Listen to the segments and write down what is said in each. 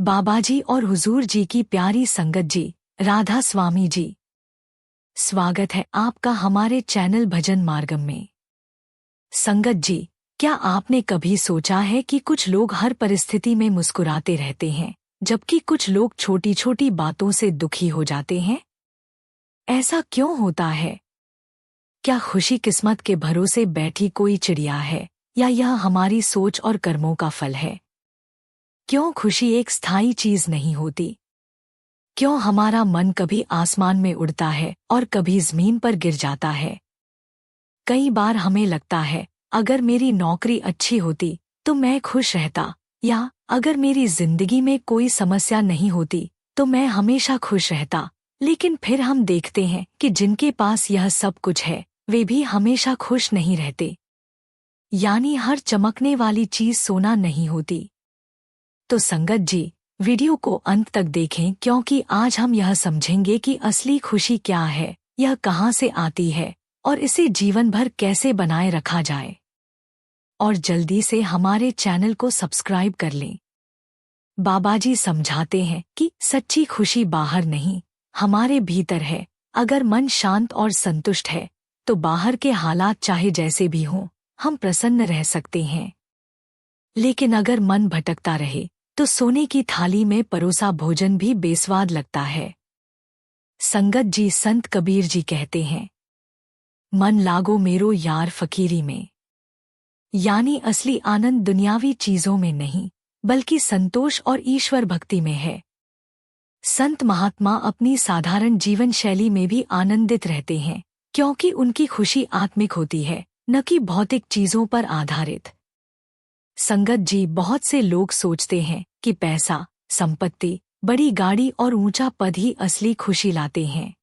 बाबा जी और हुजूर जी की प्यारी संगत जी, राधा स्वामी जी, स्वागत है आपका हमारे चैनल भजन मार्गम में। संगत जी, क्या आपने कभी सोचा है कि कुछ लोग हर परिस्थिति में मुस्कुराते रहते हैं, जबकि कुछ लोग छोटी छोटी बातों से दुखी हो जाते हैं? ऐसा क्यों होता है? क्या खुशी किस्मत के भरोसे बैठी कोई चिड़िया है, या यह हमारी सोच और कर्मों का फल है? क्यों खुशी एक स्थायी चीज नहीं होती? क्यों हमारा मन कभी आसमान में उड़ता है और कभी जमीन पर गिर जाता है? कई बार हमें लगता है, अगर मेरी नौकरी अच्छी होती तो मैं खुश रहता, या अगर मेरी जिंदगी में कोई समस्या नहीं होती तो मैं हमेशा खुश रहता। लेकिन फिर हम देखते हैं कि जिनके पास यह सब कुछ है, वे भी हमेशा खुश नहीं रहते। यानी हर चमकने वाली चीज सोना नहीं होती। तो संगत जी, वीडियो को अंत तक देखें, क्योंकि आज हम यह समझेंगे कि असली खुशी क्या है, यह कहाँ से आती है और इसे जीवन भर कैसे बनाए रखा जाए। और जल्दी से हमारे चैनल को सब्सक्राइब कर लें। बाबा जी समझाते हैं कि सच्ची खुशी बाहर नहीं, हमारे भीतर है। अगर मन शांत और संतुष्ट है तो बाहर के हालात चाहे जैसे भी हों, हम प्रसन्न रह सकते हैं। लेकिन अगर मन भटकता रहे तो सोने की थाली में परोसा भोजन भी बेस्वाद लगता है। संगत जी, संत कबीर जी कहते हैं, मन लागो मेरो यार फकीरी में। यानी असली आनंद दुनियावी चीजों में नहीं, बल्कि संतोष और ईश्वर भक्ति में है। संत महात्मा अपनी साधारण जीवन शैली में भी आनंदित रहते हैं, क्योंकि उनकी खुशी आत्मिक होती है, न कि भौतिक चीजों पर आधारित। संगत जी, बहुत से लोग सोचते हैं कि पैसा, संपत्ति, बड़ी गाड़ी और ऊंचा पद ही असली खुशी लाते हैं।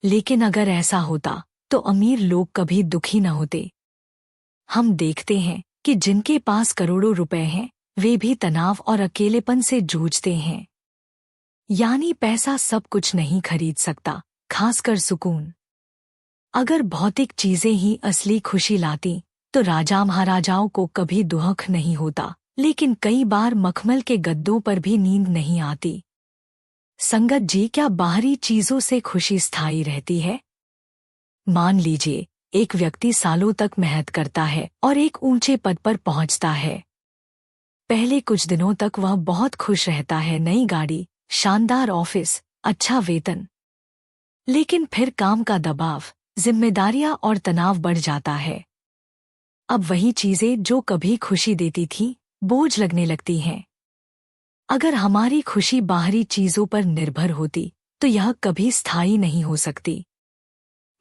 लेकिन अगर ऐसा होता तो अमीर लोग कभी दुखी न होते। हम देखते हैं कि जिनके पास करोड़ों रुपए हैं, वे भी तनाव और अकेलेपन से जूझते हैं। यानी पैसा सब कुछ नहीं खरीद सकता, खासकर सुकून। अगर भौतिक चीजें ही असली खुशी लाती तो राजा महाराजाओं को कभी दुख नहीं होता, लेकिन कई बार मखमल के गद्दों पर भी नींद नहीं आती। संगत जी, क्या बाहरी चीजों से खुशी स्थायी रहती है? मान लीजिए, एक व्यक्ति सालों तक मेहनत करता है और एक ऊंचे पद पर पहुंचता है। पहले कुछ दिनों तक वह बहुत खुश रहता है, नई गाड़ी, शानदार ऑफिस, अच्छा वेतन। लेकिन फिर काम का दबाव, जिम्मेदारियां और तनाव बढ़ जाता है। अब वही चीजें जो कभी खुशी देती थी, बोझ लगने लगती हैं। अगर हमारी खुशी बाहरी चीजों पर निर्भर होती तो यह कभी स्थायी नहीं हो सकती।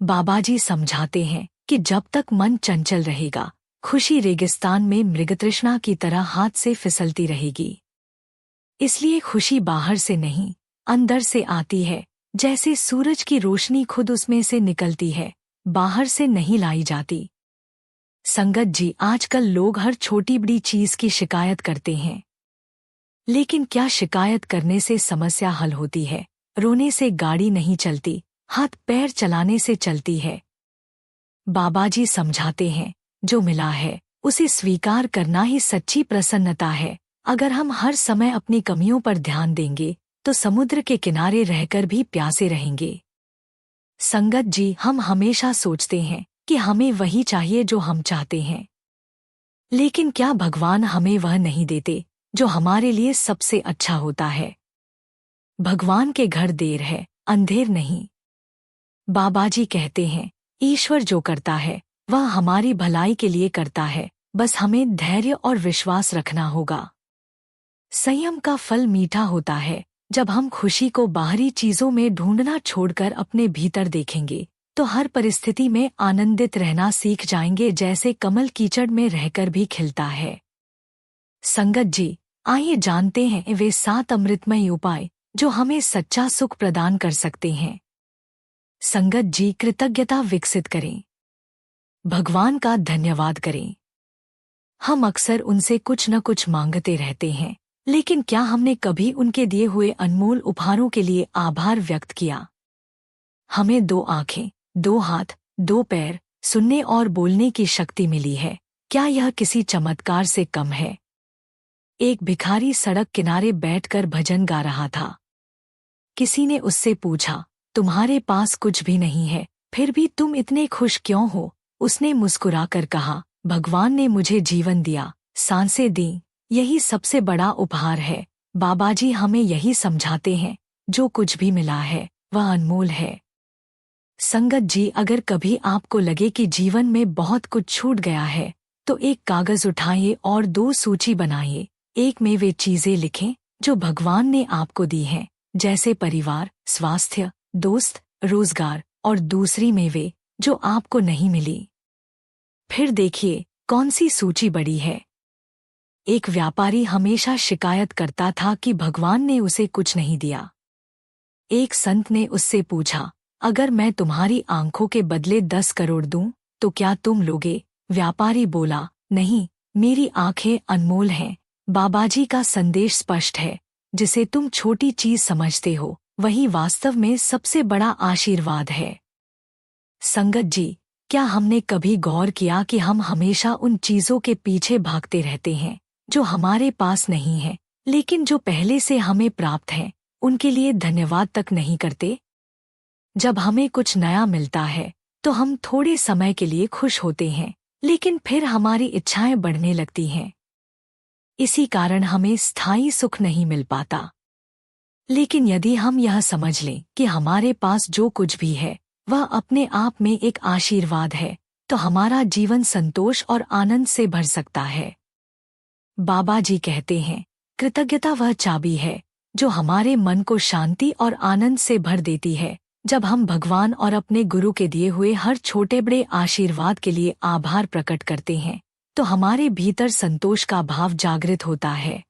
बाबा जी समझाते हैं कि जब तक मन चंचल रहेगा, खुशी रेगिस्तान में मृगतृष्णा की तरह हाथ से फिसलती रहेगी। इसलिए खुशी बाहर से नहीं, अंदर से आती है। जैसे सूरज की रोशनी खुद उसमें से निकलती है, बाहर से नहीं लाई जाती। संगत जी, आजकल लोग हर छोटी बड़ी चीज की शिकायत करते हैं। लेकिन क्या शिकायत करने से समस्या हल होती है? रोने से गाड़ी नहीं चलती, हाथ पैर चलाने से चलती है। बाबा जी समझाते हैं, जो मिला है उसे स्वीकार करना ही सच्ची प्रसन्नता है। अगर हम हर समय अपनी कमियों पर ध्यान देंगे तो समुद्र के किनारे रहकर भी प्यासे रहेंगे। संगत जी, हम हमेशा सोचते हैं कि हमें वही चाहिए जो हम चाहते हैं। लेकिन क्या भगवान हमें वह नहीं देते जो हमारे लिए सबसे अच्छा होता है? भगवान के घर देर है, अंधेर नहीं। बाबा जी कहते हैं, ईश्वर जो करता है वह हमारी भलाई के लिए करता है, बस हमें धैर्य और विश्वास रखना होगा। संयम का फल मीठा होता है। जब हम खुशी को बाहरी चीजों में ढूंढना छोड़कर अपने भीतर देखेंगे तो हर परिस्थिति में आनंदित रहना सीख जाएंगे, जैसे कमल कीचड़ में रहकर भी खिलता है। संगत जी, आइए जानते हैं वे 7 अमृतमय उपाय जो हमें सच्चा सुख प्रदान कर सकते हैं। संगत जी, कृतज्ञता विकसित करें। भगवान का धन्यवाद करें। हम अक्सर उनसे कुछ न कुछ मांगते रहते हैं, लेकिन क्या हमने कभी उनके दिए हुए अनमोल उपहारों के लिए आभार व्यक्त किया? हमें 2 आंखें, 2 हाथ, 2 पैर, सुनने और बोलने की शक्ति मिली है। क्या यह किसी चमत्कार से कम है? एक भिखारी सड़क किनारे बैठकर भजन गा रहा था। किसी ने उससे पूछा, तुम्हारे पास कुछ भी नहीं है, फिर भी तुम इतने खुश क्यों हो? उसने मुस्कुराकर कहा, भगवान ने मुझे जीवन दिया, सांसें दी, यही सबसे बड़ा उपहार है। बाबाजी हमें यही समझाते हैं, जो कुछ भी मिला है वह अनमोल है। संगत जी, अगर कभी आपको लगे कि जीवन में बहुत कुछ छूट गया है, तो एक कागज उठाइए और दो सूची बनाइए। एक में वे चीजें लिखें जो भगवान ने आपको दी हैं, जैसे परिवार, स्वास्थ्य, दोस्त, रोजगार, और दूसरी में वे जो आपको नहीं मिली। फिर देखिए कौन सी सूची बड़ी है। एक व्यापारी हमेशा शिकायत करता था कि भगवान ने उसे कुछ नहीं दिया। एक संत ने उससे पूछा, अगर मैं तुम्हारी आंखों के बदले 10 करोड़ दूं, तो क्या तुम लोगे? व्यापारी बोला, नहीं, मेरी आंखें अनमोल हैं। बाबाजी का संदेश स्पष्ट है, जिसे तुम छोटी चीज समझते हो, वही वास्तव में सबसे बड़ा आशीर्वाद है। संगत जी, क्या हमने कभी गौर किया कि हम हमेशा उन चीजों के पीछे भागते रहते हैं जो हमारे पास नहीं है, लेकिन जो पहले से हमें प्राप्त हैं, उनके लिए धन्यवाद तक नहीं करते? जब हमें कुछ नया मिलता है तो हम थोड़े समय के लिए खुश होते हैं, लेकिन फिर हमारी इच्छाएं बढ़ने लगती हैं। इसी कारण हमें स्थायी सुख नहीं मिल पाता। लेकिन यदि हम यह समझ लें कि हमारे पास जो कुछ भी है वह अपने आप में एक आशीर्वाद है, तो हमारा जीवन संतोष और आनंद से भर सकता है। बाबा जी कहते हैं, कृतज्ञता वह चाबी है जो हमारे मन को शांति और आनंद से भर देती है। जब हम भगवान और अपने गुरु के दिए हुए हर छोटे बड़े आशीर्वाद के लिए आभार प्रकट करते हैं, तो हमारे भीतर संतोष का भाव जागृत होता है।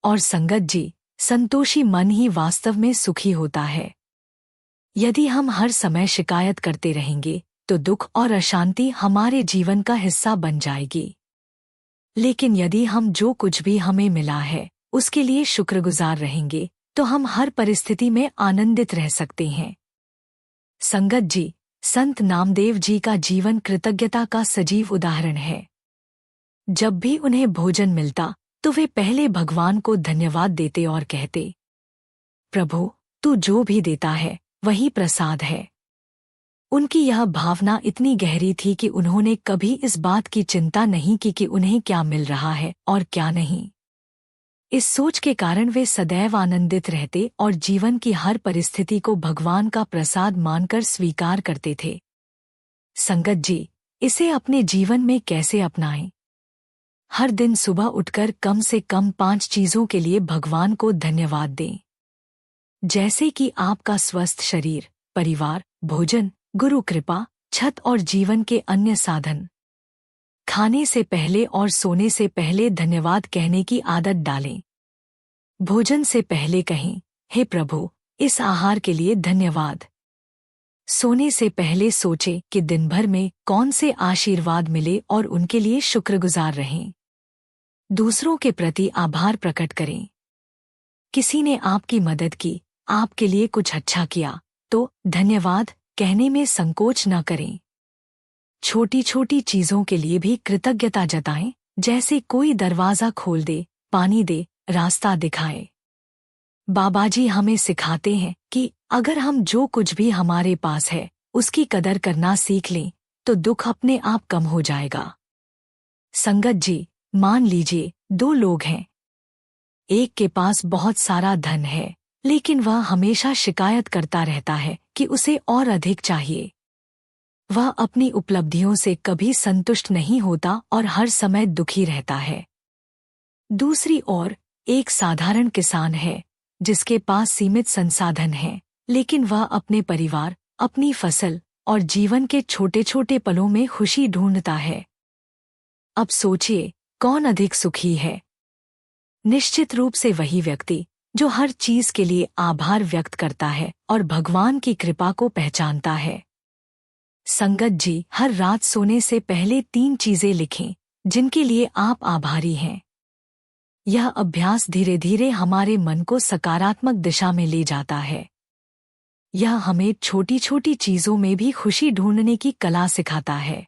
और संगत जी, संतोषी मन ही वास्तव में सुखी होता है। यदि हम हर समय शिकायत करते रहेंगे तो दुख और अशांति हमारे जीवन का हिस्सा बन जाएगी। लेकिन यदि हम जो कुछ भी हमें मिला है उसके लिए शुक्रगुजार रहेंगे, तो हम हर परिस्थिति में आनंदित रह सकते हैं। संगत जी, संत नामदेव जी का जीवन कृतज्ञता का सजीव उदाहरण है। जब भी उन्हें भोजन मिलता तो वे पहले भगवान को धन्यवाद देते और कहते, प्रभु, तू जो भी देता है वही प्रसाद है। उनकी यह भावना इतनी गहरी थी कि उन्होंने कभी इस बात की चिंता नहीं की कि उन्हें क्या मिल रहा है और क्या नहीं। इस सोच के कारण वे सदैव आनंदित रहते और जीवन की हर परिस्थिति को भगवान का प्रसाद मानकर स्वीकार करते थे। संगत जी, इसे अपने जीवन में कैसे अपनाएं? हर दिन सुबह उठकर कम से कम 5 चीजों के लिए भगवान को धन्यवाद दें, जैसे कि आपका स्वस्थ शरीर, परिवार, भोजन, गुरु कृपा, छत और जीवन के अन्य साधन। खाने से पहले और सोने से पहले धन्यवाद कहने की आदत डालें। भोजन से पहले कहें, हे प्रभु, इस आहार के लिए धन्यवाद। सोने से पहले सोचें कि दिन भर में कौन से आशीर्वाद मिले और उनके लिए शुक्रगुजार रहें। दूसरों के प्रति आभार प्रकट करें। किसी ने आपकी मदद की, आपके लिए कुछ अच्छा किया, तो धन्यवाद कहने में संकोच न करें। छोटी छोटी चीजों के लिए भी कृतज्ञता जताएं, जैसे कोई दरवाजा खोल दे, पानी दे, रास्ता दिखाए। बाबाजी हमें सिखाते हैं कि अगर हम जो कुछ भी हमारे पास है उसकी कदर करना सीख लें, तो दुख अपने आप कम हो जाएगा। संगत जी, मान लीजिए 2 लोग हैं। एक के पास बहुत सारा धन है, लेकिन वह हमेशा शिकायत करता रहता है कि उसे और अधिक चाहिए। वह अपनी उपलब्धियों से कभी संतुष्ट नहीं होता और हर समय दुखी रहता है। दूसरी ओर एक साधारण किसान है जिसके पास सीमित संसाधन हैं, लेकिन वह अपने परिवार, अपनी फसल और जीवन के छोटे छोटे पलों में खुशी ढूंढता है। अब सोचिए, कौन अधिक सुखी है? निश्चित रूप से वही व्यक्ति जो हर चीज के लिए आभार व्यक्त करता है और भगवान की कृपा को पहचानता है। संगत जी, हर रात सोने से पहले 3 चीजें लिखें जिनके लिए आप आभारी हैं। यह अभ्यास धीरे धीरे हमारे मन को सकारात्मक दिशा में ले जाता है। यह हमें छोटी छोटी चीजों में भी खुशी ढूंढने की कला सिखाता है।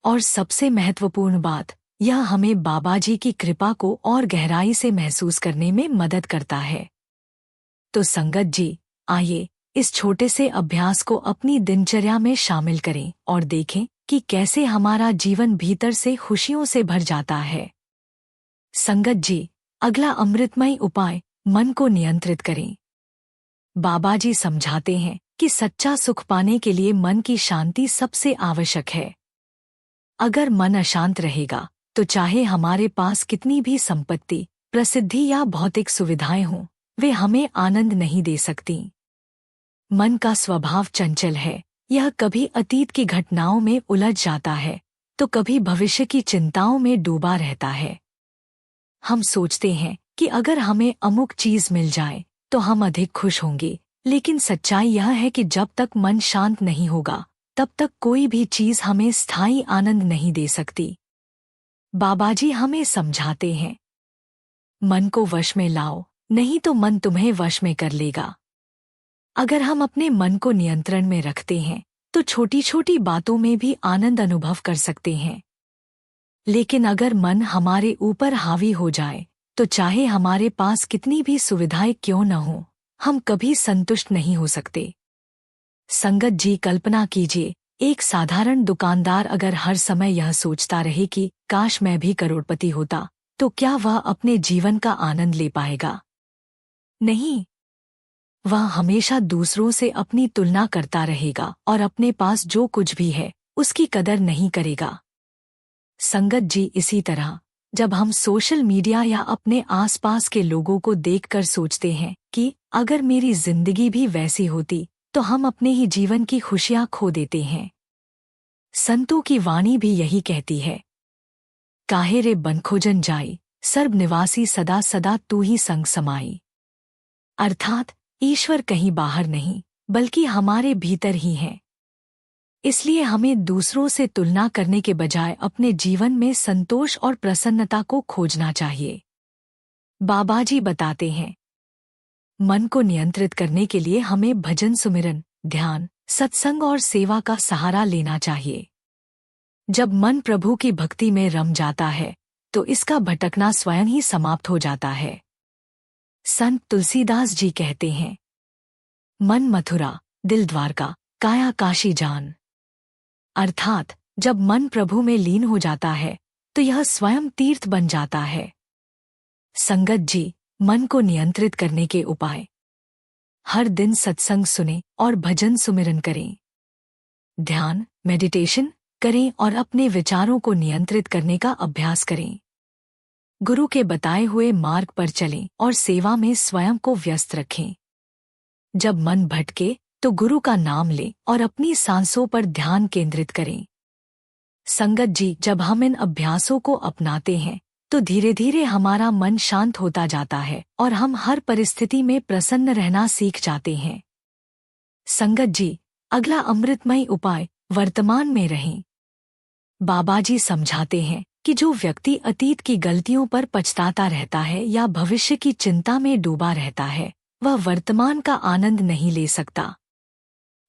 और सबसे महत्वपूर्ण बात, यह हमें बाबा जी की कृपा को और गहराई से महसूस करने में मदद करता है। तो संगत जी, आइए इस छोटे से अभ्यास को अपनी दिनचर्या में शामिल करें और देखें कि कैसे हमारा जीवन भीतर से खुशियों से भर जाता है। संगत जी, अगला अमृतमय उपाय, मन को नियंत्रित करें। बाबा जी समझाते हैं कि सच्चा सुख पाने के लिए मन की शांति सबसे आवश्यक है। अगर मन अशांत रहेगा तो चाहे हमारे पास कितनी भी संपत्ति, प्रसिद्धि या भौतिक सुविधाएं हों, वे हमें आनंद नहीं दे सकती। मन का स्वभाव चंचल है। यह कभी अतीत की घटनाओं में उलझ जाता है तो कभी भविष्य की चिंताओं में डूबा रहता है। हम सोचते हैं कि अगर हमें अमुक चीज मिल जाए तो हम अधिक खुश होंगे, लेकिन सच्चाई यह है कि जब तक मन शांत नहीं होगा तब तक कोई भी चीज हमें स्थायी आनंद नहीं दे सकती। बाबाजी हमें समझाते हैं, मन को वश में लाओ, नहीं तो मन तुम्हें वश में कर लेगा। अगर हम अपने मन को नियंत्रण में रखते हैं तो छोटी छोटी बातों में भी आनंद अनुभव कर सकते हैं। लेकिन अगर मन हमारे ऊपर हावी हो जाए तो चाहे हमारे पास कितनी भी सुविधाएं क्यों न हो, हम कभी संतुष्ट नहीं हो सकते। संगत जी, कल्पना कीजिए, एक साधारण दुकानदार अगर हर समय यह सोचता रहे कि काश मैं भी करोड़पति होता, तो क्या वह अपने जीवन का आनंद ले पाएगा? नहीं। वह हमेशा दूसरों से अपनी तुलना करता रहेगा और अपने पास जो कुछ भी है उसकी कदर नहीं करेगा। संगत जी, इसी तरह जब हम सोशल मीडिया या अपने आसपास के लोगों को देखकर सोचते हैं कि अगर मेरी जिंदगी भी वैसी होती, तो हम अपने ही जीवन की खुशियां खो देते हैं। संतों की वाणी भी यही कहती है, काहे रे बनखोजन जाई, सर्ब निवासी सदा सदा तू ही संग समाई। अर्थात ईश्वर कहीं बाहर नहीं बल्कि हमारे भीतर ही है। इसलिए हमें दूसरों से तुलना करने के बजाय अपने जीवन में संतोष और प्रसन्नता को खोजना चाहिए। बाबाजी बताते हैं, मन को नियंत्रित करने के लिए हमें भजन, सुमिरन, ध्यान, सत्संग और सेवा का सहारा लेना चाहिए। जब मन प्रभु की भक्ति में रम जाता है तो इसका भटकना स्वयं ही समाप्त हो जाता है। संत तुलसीदास जी कहते हैं, मन मथुरा, दिल द्वारका, काया काशी जान। अर्थात जब मन प्रभु में लीन हो जाता है तो यह स्वयं तीर्थ बन जाता है। संगत जी, मन को नियंत्रित करने के उपाय, हर दिन सत्संग सुनें और भजन सुमिरन करें। ध्यान, मेडिटेशन करें और अपने विचारों को नियंत्रित करने का अभ्यास करें। गुरु के बताए हुए मार्ग पर चलें और सेवा में स्वयं को व्यस्त रखें। जब मन भटके तो गुरु का नाम लें और अपनी सांसों पर ध्यान केंद्रित करें। संगत जी, जब हम इन अभ्यासों को अपनाते हैं तो धीरे धीरे हमारा मन शांत होता जाता है और हम हर परिस्थिति में प्रसन्न रहना सीख जाते हैं। संगत जी, अगला अमृतमय उपाय, वर्तमान में रहें। बाबाजी समझाते हैं कि जो व्यक्ति अतीत की गलतियों पर पछताता रहता है या भविष्य की चिंता में डूबा रहता है, वह वर्तमान का आनंद नहीं ले सकता।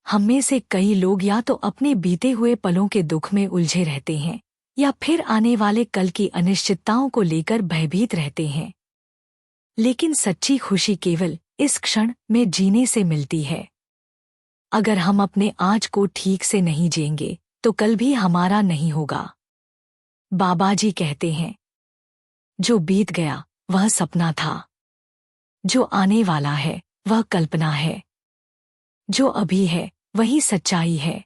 हम में से कई लोग या तो अपने बीते हुए पलों के दुख में उलझे रहते हैं या फिर आने वाले कल की अनिश्चितताओं को लेकर भयभीत रहते हैं। लेकिन सच्ची खुशी केवल इस क्षण में जीने से मिलती है। अगर हम अपने आज को ठीक से नहीं जिएंगे तो कल भी हमारा नहीं होगा। बाबाजी कहते हैं, जो बीत गया वह सपना था, जो आने वाला है वह कल्पना है, जो अभी है वही सच्चाई है।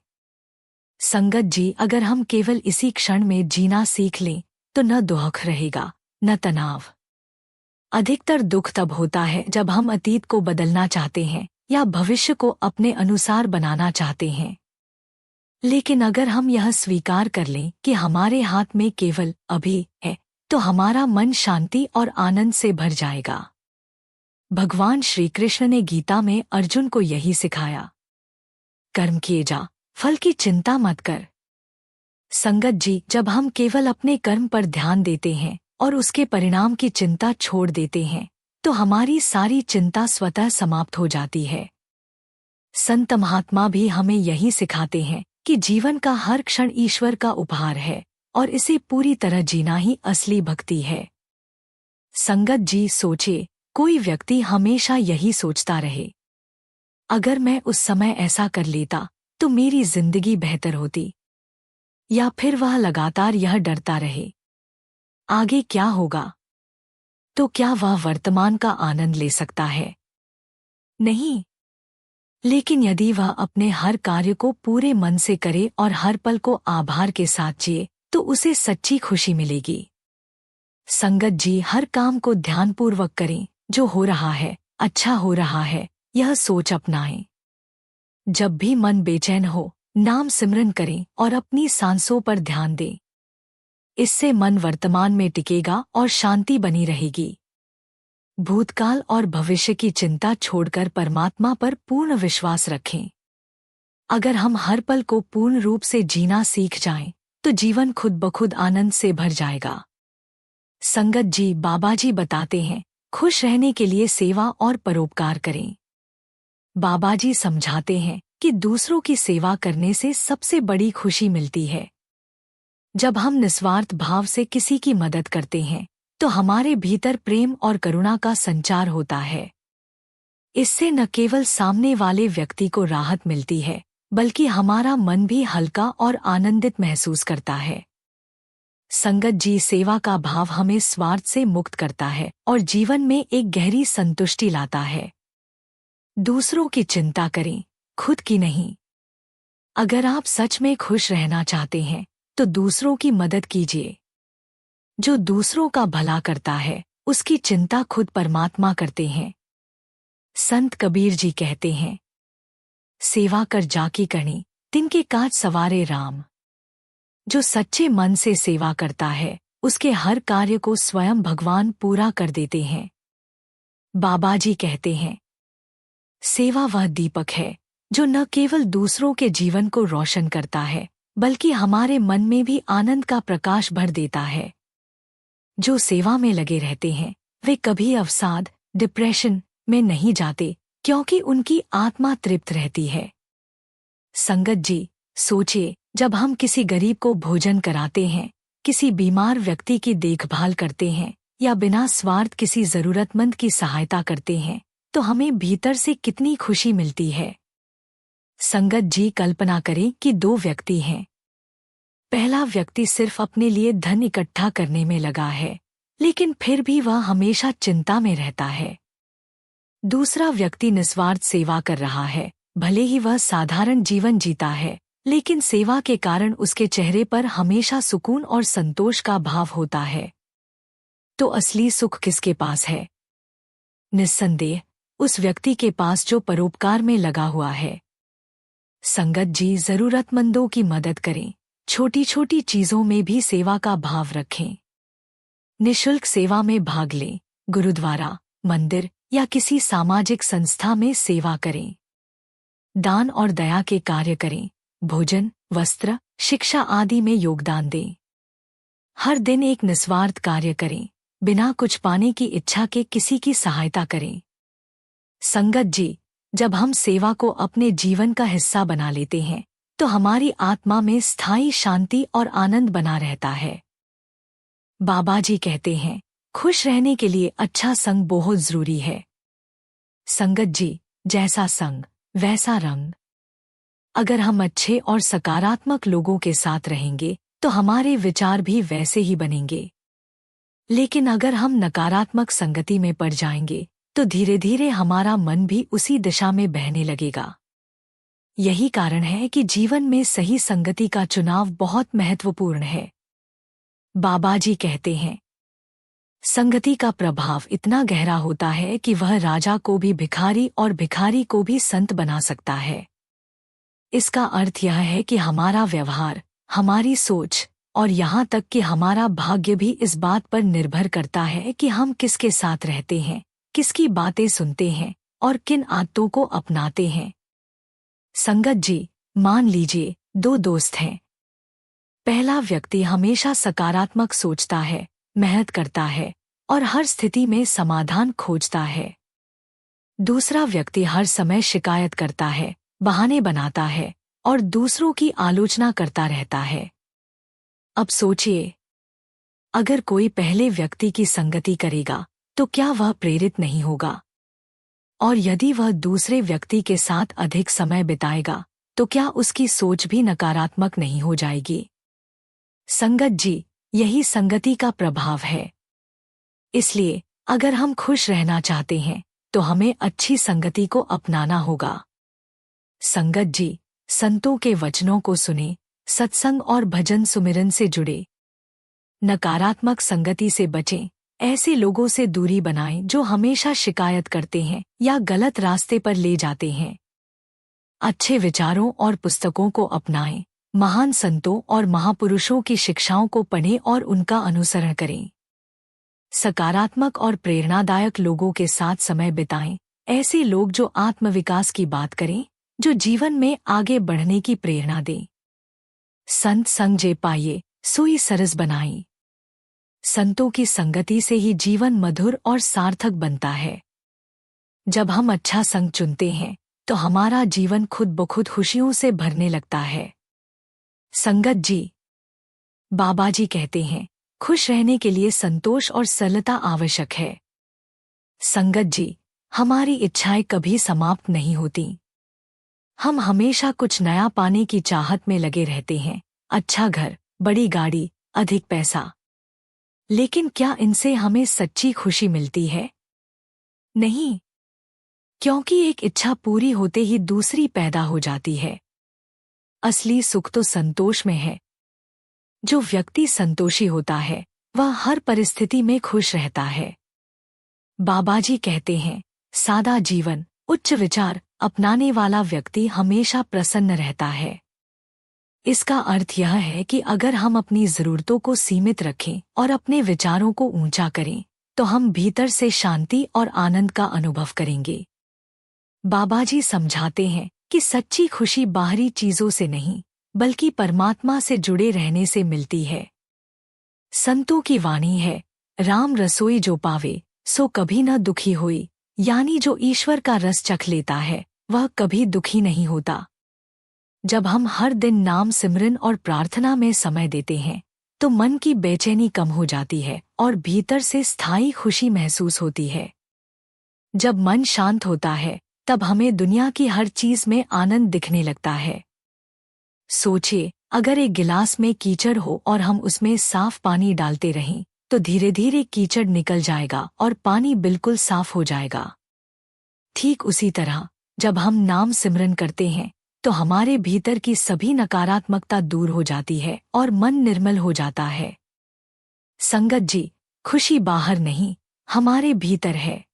संगत जी, अगर हम केवल इसी क्षण में जीना सीख लें तो न दुख रहेगा न तनाव। अधिकतर दुख तब होता है जब हम अतीत को बदलना चाहते हैं या भविष्य को अपने अनुसार बनाना चाहते हैं। लेकिन अगर हम यह स्वीकार कर लें कि हमारे हाथ में केवल अभी है तो हमारा मन शांति और आनंद से भर जाएगा। भगवान श्री कृष्ण ने गीता में अर्जुन को यही सिखाया, कर्म किए जा, फल की चिंता मत कर। संगत जी, जब हम केवल अपने कर्म पर ध्यान देते हैं और उसके परिणाम की चिंता छोड़ देते हैं तो हमारी सारी चिंता स्वतः समाप्त हो जाती है। संत महात्मा भी हमें यही सिखाते हैं कि जीवन का हर क्षण ईश्वर का उपहार है और इसे पूरी तरह जीना ही असली भक्ति है। संगत जी सोचे, कोई व्यक्ति हमेशा यही सोचता रहे, अगर मैं उस समय ऐसा कर लेता तो मेरी जिंदगी बेहतर होती, या फिर वह लगातार यह डरता रहे, आगे क्या होगा, तो क्या वह वर्तमान का आनंद ले सकता है? नहीं। लेकिन यदि वह अपने हर कार्य को पूरे मन से करे और हर पल को आभार के साथ जिए, तो उसे सच्ची खुशी मिलेगी। संगत जी, हर काम को ध्यानपूर्वक करें, जो हो रहा है अच्छा हो रहा है, यह सोच अपनाएं। जब भी मन बेचैन हो, नाम सिमरन करें और अपनी सांसों पर ध्यान दें। इससे मन वर्तमान में टिकेगा और शांति बनी रहेगी। भूतकाल और भविष्य की चिंता छोड़कर परमात्मा पर पूर्ण विश्वास रखें। अगर हम हर पल को पूर्ण रूप से जीना सीख जाएं, तो जीवन खुद ब खुद आनंद से भर जाएगा। संगत जी, बाबा जी बताते हैं, खुश रहने के लिए सेवा और परोपकार करें। बाबा जी समझाते हैं कि दूसरों की सेवा करने से सबसे बड़ी खुशी मिलती है। जब हम निस्वार्थ भाव से किसी की मदद करते हैं, तो हमारे भीतर प्रेम और करुणा का संचार होता है। इससे न केवल सामने वाले व्यक्ति को राहत मिलती है, बल्कि हमारा मन भी हल्का और आनंदित महसूस करता है। संगत जी, सेवा का भाव हमें स्वार्थ से मुक्त करता है और जीवन में एक गहरी संतुष्टि लाता है। दूसरों की चिंता करें, खुद की नहीं। अगर आप सच में खुश रहना चाहते हैं, तो दूसरों की मदद कीजिए। जो दूसरों का भला करता है, उसकी चिंता खुद परमात्मा करते हैं। संत कबीर जी कहते हैं, सेवा कर जाकी करनी, तिनके काज सवारे राम। जो सच्चे मन से सेवा करता है, उसके हर कार्य को स्वयं भगवान पूरा कर देते हैं। बाबा जी कहते हैं, सेवा वह दीपक है जो न केवल दूसरों के जीवन को रोशन करता है, बल्कि हमारे मन में भी आनंद का प्रकाश भर देता है। जो सेवा में लगे रहते हैं, वे कभी अवसाद, डिप्रेशन में नहीं जाते, क्योंकि उनकी आत्मा तृप्त रहती है। संगत जी, सोचिए, जब हम किसी गरीब को भोजन कराते हैं, किसी बीमार व्यक्ति की देखभाल करते हैं, या बिना स्वार्थ किसी जरूरतमंद की सहायता करते हैं, तो हमें भीतर से कितनी खुशी मिलती है। संगत जी, कल्पना करें कि दो व्यक्ति हैं। पहला व्यक्ति सिर्फ अपने लिए धन इकट्ठा करने में लगा है, लेकिन फिर भी वह हमेशा चिंता में रहता है। दूसरा व्यक्ति निस्वार्थ सेवा कर रहा है, भले ही वह साधारण जीवन जीता है, लेकिन सेवा के कारण उसके चेहरे पर हमेशा सुकून और संतोष का भाव होता है। तो असली सुख किसके पास है? निस्संदेह उस व्यक्ति के पास जो परोपकार में लगा हुआ है। संगत जी, जरूरतमंदों की मदद करें, छोटी छोटी चीजों में भी सेवा का भाव रखें। निःशुल्क सेवा में भाग लें, गुरुद्वारा, मंदिर या किसी सामाजिक संस्था में सेवा करें। दान और दया के कार्य करें, भोजन, वस्त्र, शिक्षा आदि में योगदान दें। हर दिन एक निस्वार्थ कार्य करें, बिना कुछ पाने की इच्छा के किसी की सहायता करें। संगत जी, जब हम सेवा को अपने जीवन का हिस्सा बना लेते हैं, तो हमारी आत्मा में स्थायी शांति और आनंद बना रहता है। बाबा जी कहते हैं, खुश रहने के लिए अच्छा संग बहुत जरूरी है। संगत जी, जैसा संग वैसा रंग। अगर हम अच्छे और सकारात्मक लोगों के साथ रहेंगे, तो हमारे विचार भी वैसे ही बनेंगे। लेकिन अगर हम नकारात्मक संगति में पड़ जाएंगे, तो धीरे धीरे हमारा मन भी उसी दिशा में बहने लगेगा। यही कारण है कि जीवन में सही संगति का चुनाव बहुत महत्वपूर्ण है। बाबा जी कहते हैं, संगति का प्रभाव इतना गहरा होता है कि वह राजा को भी भिखारी और भिखारी को भी संत बना सकता है। इसका अर्थ यह है कि हमारा व्यवहार, हमारी सोच और यहाँ तक कि हमारा भाग्य भी इस बात पर निर्भर करता है कि हम किसके साथ रहते हैं, किसकी बातें सुनते हैं और किन आदतों को अपनाते हैं। संगत जी, मान लीजिए दो दोस्त हैं। पहला व्यक्ति हमेशा सकारात्मक सोचता है, मेहनत करता है और हर स्थिति में समाधान खोजता है। दूसरा व्यक्ति हर समय शिकायत करता है, बहाने बनाता है और दूसरों की आलोचना करता रहता है। अब सोचिए, अगर कोई पहले व्यक्ति की संगति करेगा तो क्या वह प्रेरित नहीं होगा? और यदि वह दूसरे व्यक्ति के साथ अधिक समय बिताएगा तो क्या उसकी सोच भी नकारात्मक नहीं हो जाएगी? संगत जी, यही संगति का प्रभाव है। इसलिए अगर हम खुश रहना चाहते हैं तो हमें अच्छी संगति को अपनाना होगा। संगत जी, संतों के वचनों को सुने, सत्संग और भजन सुमिरन से जुड़े। नकारात्मक संगति से बचें, ऐसे लोगों से दूरी बनाएं जो हमेशा शिकायत करते हैं या गलत रास्ते पर ले जाते हैं। अच्छे विचारों और पुस्तकों को अपनाएं, महान संतों और महापुरुषों की शिक्षाओं को पढ़ें और उनका अनुसरण करें। सकारात्मक और प्रेरणादायक लोगों के साथ समय बिताएं, ऐसे लोग जो आत्मविकास की बात करें, जो जीवन में आगे बढ़ने की प्रेरणा दें। संत संग जे पाइए सोई सरस बनाई। संतों की संगति से ही जीवन मधुर और सार्थक बनता है। जब हम अच्छा संग चुनते हैं तो हमारा जीवन खुद ब खुद खुशियों से भरने लगता है। संगत जी, बाबा जी कहते हैं, खुश रहने के लिए संतोष और सरलता आवश्यक है। संगत जी, हमारी इच्छाएं कभी समाप्त नहीं होती। हम हमेशा कुछ नया पाने की चाहत में लगे रहते हैं। अच्छा घर, बड़ी गाड़ी, अधिक पैसा। लेकिन क्या इनसे हमें सच्ची खुशी मिलती है? नहीं, क्योंकि एक इच्छा पूरी होते ही दूसरी पैदा हो जाती है। असली सुख तो संतोष में है। जो व्यक्ति संतोषी होता है वह हर परिस्थिति में खुश रहता है। बाबा जी कहते हैं, सादा जीवन, उच्च विचार अपनाने वाला व्यक्ति हमेशा प्रसन्न रहता है। इसका अर्थ यह है कि अगर हम अपनी जरूरतों को सीमित रखें और अपने विचारों को ऊंचा करें तो हम भीतर से शांति और आनंद का अनुभव करेंगे। बाबा जी समझाते हैं कि सच्ची खुशी बाहरी चीजों से नहीं बल्कि परमात्मा से जुड़े रहने से मिलती है। संतों की वाणी है, राम रसोई जो पावे सो कभी न दुखी होई, यानी जो ईश्वर का रस चख लेता है वह कभी दुखी नहीं होता। जब हम हर दिन नाम सिमरन और प्रार्थना में समय देते हैं तो मन की बेचैनी कम हो जाती है और भीतर से स्थायी खुशी महसूस होती है। जब मन शांत होता है तब हमें दुनिया की हर चीज में आनंद दिखने लगता है। सोचिए, अगर एक गिलास में कीचड़ हो और हम उसमें साफ पानी डालते रहें तो धीरे धीरे कीचड़ निकल जाएगा और पानी बिल्कुल साफ हो जाएगा। ठीक उसी तरह जब हम नाम सिमरन करते हैं तो हमारे भीतर की सभी नकारात्मकता दूर हो जाती है और मन निर्मल हो जाता है। संगत जी, खुशी बाहर नहीं, हमारे भीतर है।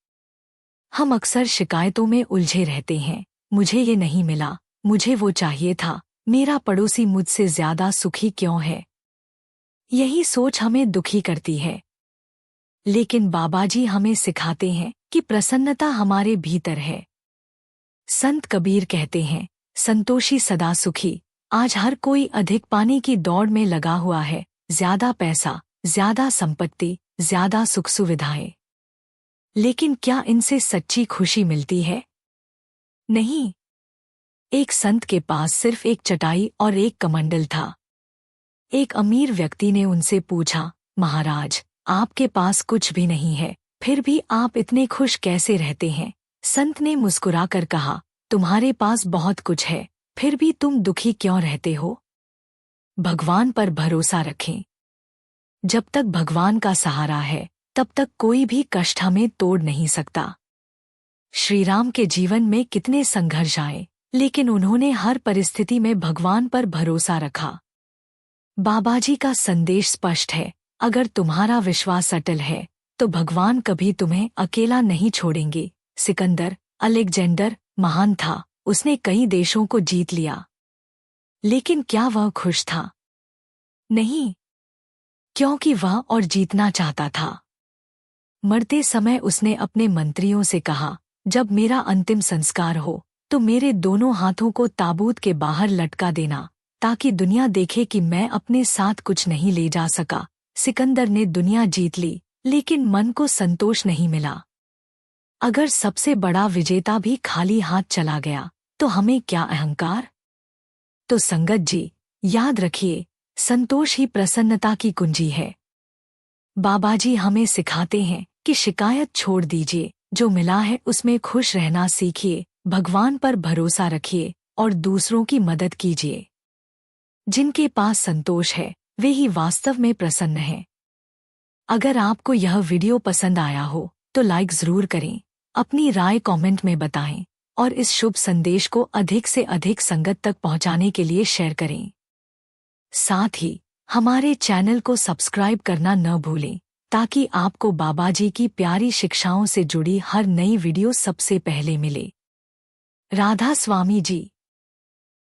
हम अक्सर शिकायतों में उलझे रहते हैं। मुझे ये नहीं मिला, मुझे वो चाहिए था, मेरा पड़ोसी मुझसे ज्यादा सुखी क्यों है? यही सोच हमें दुखी करती है। लेकिन बाबा जी हमें सिखाते हैं कि प्रसन्नता हमारे भीतर है। संत कबीर कहते हैं, संतोषी सदा सुखी। आज हर कोई अधिक पाने की दौड़ में लगा हुआ है। ज्यादा पैसा, ज्यादा संपत्ति, ज्यादा सुख सुविधाएं। लेकिन क्या इनसे सच्ची खुशी मिलती है? नहीं। एक संत के पास सिर्फ एक चटाई और एक कमंडल था। एक अमीर व्यक्ति ने उनसे पूछा, महाराज, आपके पास कुछ भी नहीं है, फिर भी आप इतने खुश कैसे रहते हैं? संत ने मुस्कुराकर कहा, तुम्हारे पास बहुत कुछ है, फिर भी तुम दुखी क्यों रहते हो? भगवान पर भरोसा रखें। जब तक भगवान का सहारा है तब तक कोई भी कष्ट हमें तोड़ नहीं सकता। श्री राम के जीवन में कितने संघर्ष आए, लेकिन उन्होंने हर परिस्थिति में भगवान पर भरोसा रखा। बाबा जी का संदेश स्पष्ट है, अगर तुम्हारा विश्वास अटल है तो भगवान कभी तुम्हें अकेला नहीं छोड़ेंगे। सिकंदर, अलेक्जेंडर महान था, उसने कई देशों को जीत लिया, लेकिन क्या वह खुश था? नहीं, क्योंकि वह और जीतना चाहता था। मरते समय उसने अपने मंत्रियों से कहा, जब मेरा अंतिम संस्कार हो तो मेरे दोनों हाथों को ताबूत के बाहर लटका देना, ताकि दुनिया देखे कि मैं अपने साथ कुछ नहीं ले जा सका। सिकंदर ने दुनिया जीत ली, लेकिन मन को संतोष नहीं मिला। अगर सबसे बड़ा विजेता भी खाली हाथ चला गया तो हमें क्या अहंकार? तो संगत जी, याद रखिए, संतोष ही प्रसन्नता की कुंजी है। बाबाजी हमें सिखाते हैं कि शिकायत छोड़ दीजिए, जो मिला है उसमें खुश रहना सीखिए, भगवान पर भरोसा रखिए और दूसरों की मदद कीजिए। जिनके पास संतोष है वे ही वास्तव में प्रसन्न हैं। अगर आपको यह वीडियो पसंद आया हो तो लाइक जरूर करें, अपनी राय कमेंट में बताएं और इस शुभ संदेश को अधिक से अधिक संगत तक पहुंचाने के लिए शेयर करें। साथ ही हमारे चैनल को सब्सक्राइब करना न भूलें ताकि आपको बाबाजी की प्यारी शिक्षाओं से जुड़ी हर नई वीडियो सबसे पहले मिले। राधा स्वामी जी।